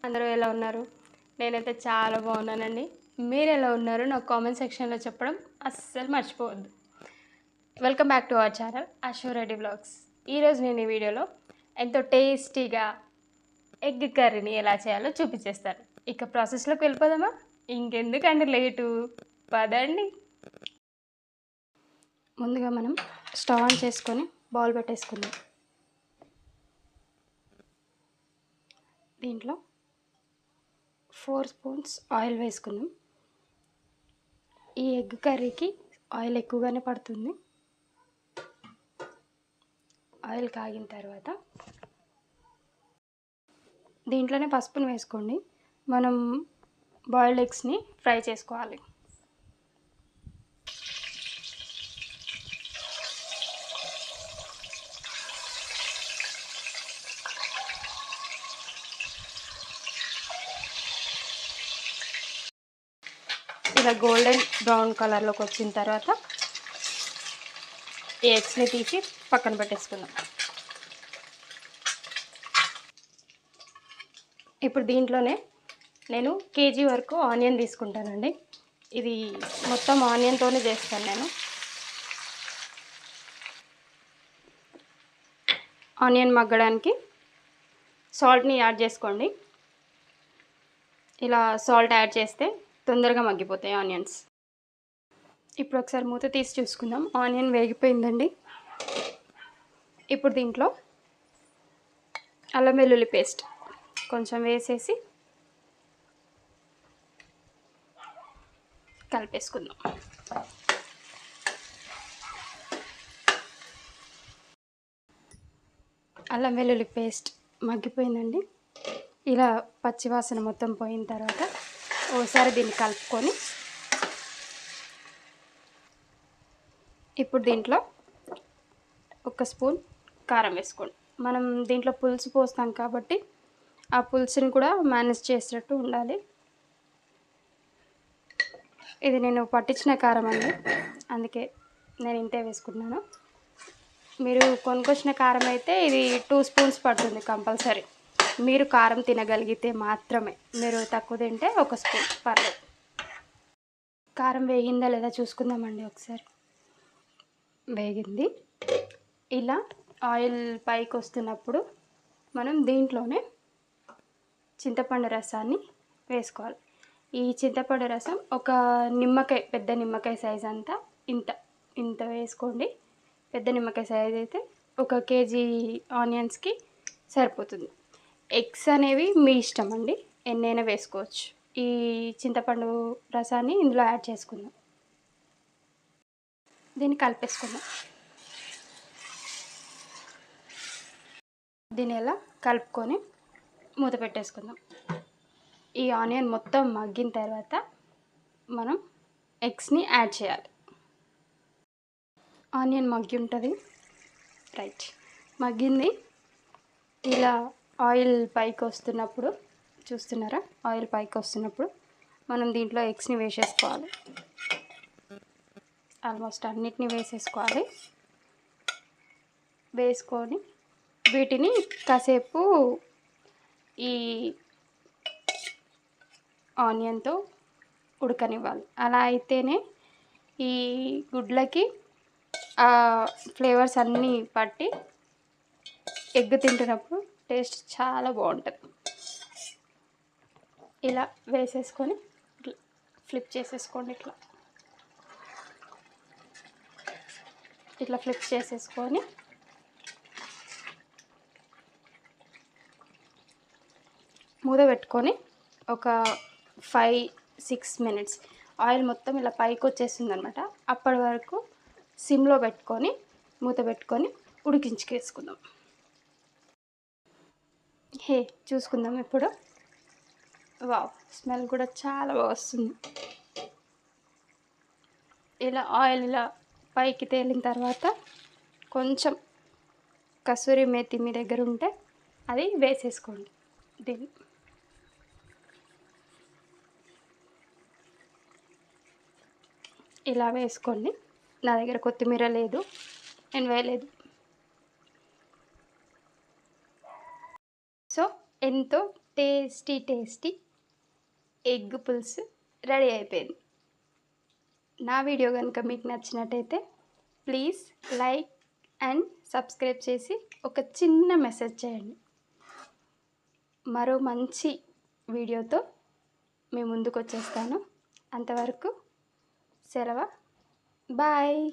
అందరూ ఎలా ఉన్నారు? నేనైతే చాలా బాగున్నానండి. మీరు ఎలా ఉన్నారు? నాకు కామెంట్ సెక్షన్లో చెప్పడం అస్సలు మర్చిపోవద్దు. Welcome back to our channel అశోరెడ్డి వ్లాగ్స్. ఈరోజు నేను ఈ వీడియోలో ఎంతో టేస్టీగా ఎగ్ కర్రీని ఎలా చేయాలో చూపించేస్తాను. ఇక ప్రాసెస్లోకి వెళ్ళిపోదామా? ఇంకెందుకండి లేటు, పదండి. ముందుగా మనం స్టవ్ ఆన్ చేసుకొని బౌల్ పెట్టేసుకుందాం. దీంట్లో 4 స్పూన్స్ ఆయిల్ వేసుకుందాం. ఈ ఎగ్ కర్రీకి ఆయిల్ ఎక్కువగానే పడుతుంది. ఆయిల్ కాగిన తర్వాత దీంట్లోనే పసుపును వేసుకోండి. మనం బాయిల్డ్ ఎగ్స్ని ఫ్రై చేసుకోవాలి. ఇలా గోల్డెన్ బ్రౌన్ కలర్లోకి వచ్చిన తర్వాత ఈ ఎగ్స్ని తీసి పక్కన పెట్టేసుకుందాం. ఇప్పుడు దీంట్లోనే నేను కేజీ వరకు ఆనియన్ తీసుకుంటానండి. ఇది మొత్తం ఆనియన్తోనే చేస్తాను నేను. ఆనియన్ మగ్గడానికి సాల్ట్ని యాడ్ చేసుకోండి. ఇలా సాల్ట్ యాడ్ చేస్తే తొందరగా మగ్గిపోతాయి ఆనియన్స్. ఇప్పుడు ఒకసారి మూత తీసి చూసుకుందాం. ఆనియన్ వేగిపోయిందండి. ఇప్పుడు దీంట్లో అల్లం వెల్లుల్లి పేస్ట్ కొంచెం వేసేసి కలిపేసుకుందాం. అల్లం వెల్లుల్లి పేస్ట్ మగ్గిపోయిందండి. ఇలా పచ్చివాసన మొత్తం పోయిన తర్వాత ఓసారి దీన్ని కలుపుకొని ఇప్పుడు దీంట్లో 1 స్పూన్ కారం వేసుకోండి. మనం దీంట్లో పులుసు పోస్తాం కాబట్టి ఆ పులుసుని కూడా మేనేజ్ చేసేటట్టు ఉండాలి. ఇది నేను పట్టించిన కారం అండి, అందుకే నేను ఇంతే వేసుకున్నాను. మీరు కొనుక్కొచ్చిన కారం అయితే ఇది 2 స్పూన్స్ పడుతుంది కంపల్సరీ. మీరు కారం తినగలిగితే మాత్రమే. మీరు తక్కువ తింటే 1 స్పూన్ పర్లేదు. కారం వేగిందా లేదా చూసుకుందామండి ఒకసారి. వేగింది. ఇలా ఆయిల్ పైకి వస్తున్నప్పుడు మనం దీంట్లోనే చింతపండు రసాన్ని వేసుకోవాలి. ఈ చింతపండు రసం ఒక నిమ్మకాయ, పెద్ద నిమ్మకాయ సైజ్ అంతా ఇంత వేసుకోండి. పెద్ద నిమ్మకాయ సైజ్ అయితే 1 కేజీ ఆనియన్స్కి సరిపోతుంది. ఎగ్స్ అనేవి మీ ఇష్టం అండి, ఎన్నైనా వేసుకోవచ్చు. ఈ చింతపండు రసాన్ని ఇందులో యాడ్ చేసుకుందాం. దీన్ని కలిపేసుకుందాం. దీన్ని ఎలా కలుపుకొని మూత పెట్టేసుకుందాం. ఈ ఆనియన్ మొత్తం మగ్గిన తర్వాత మనం ఎగ్స్ని యాడ్ చేయాలి. ఆనియన్ మగ్గి ఉంటుంది, రైట్, మగ్గింది. ఇలా ఆయిల్ పైకి వస్తున్నప్పుడు చూస్తున్నారా? ఆయిల్ పైకి వస్తున్నప్పుడు మనం దీంట్లో ఎగ్స్ని వేసేసుకోవాలి. ఆల్మోస్ట్ అన్నిటిని వేసేసుకోవాలి. వేసుకొని వీటిని కాసేపు ఈ ఆనియన్తో ఉడకనివ్వాలి. అలా అయితేనే ఈ గుడ్లకి ఆ ఫ్లేవర్స్ అన్నీ పట్టి ఎగ్ తింటున్నప్పుడు టేస్ట్ చాలా బాగుంటుంది. ఇలా వేసేసుకొని ఫ్లిప్ చేసేసుకోండి. ఇట్లా ఫ్లిప్ చేసేసుకొని మూత పెట్టుకొని ఒక 5-6 మినిట్స్ ఆయిల్ మొత్తం ఇలా పైకి వచ్చేస్తుంది అనమాట. అప్పటి వరకు సిమ్లో పెట్టుకొని మూత పెట్టుకొని ఉడికించుకేసుకుందాం. చూసుకుందాం ఇప్పుడు. వావ్, స్మెల్ కూడా చాలా బాగా వస్తుంది. ఇలా ఆయిల్ ఇలా పైకి తేలిన తర్వాత కొంచెం కసూరి మేతి మీ దగ్గర ఉంటే అది వేసేసుకోండి. దీన్ని ఇలా వేసుకోండి. నా దగ్గర కొత్తిమీర లేదు, నేను వేయలేదు. సో ఎంతో టేస్టీ ఎగ్ పులుసు రెడీ అయిపోయింది. నా వీడియో కనుక మీకు నచ్చినట్టయితే ప్లీజ్ లైక్ అండ్ సబ్స్క్రైబ్ చేసి ఒక చిన్న మెసేజ్ చేయండి. మరో మంచి వీడియోతో మీ ముందుకు వచ్చేస్తాను. అంతవరకు సెలవు. బాయ్.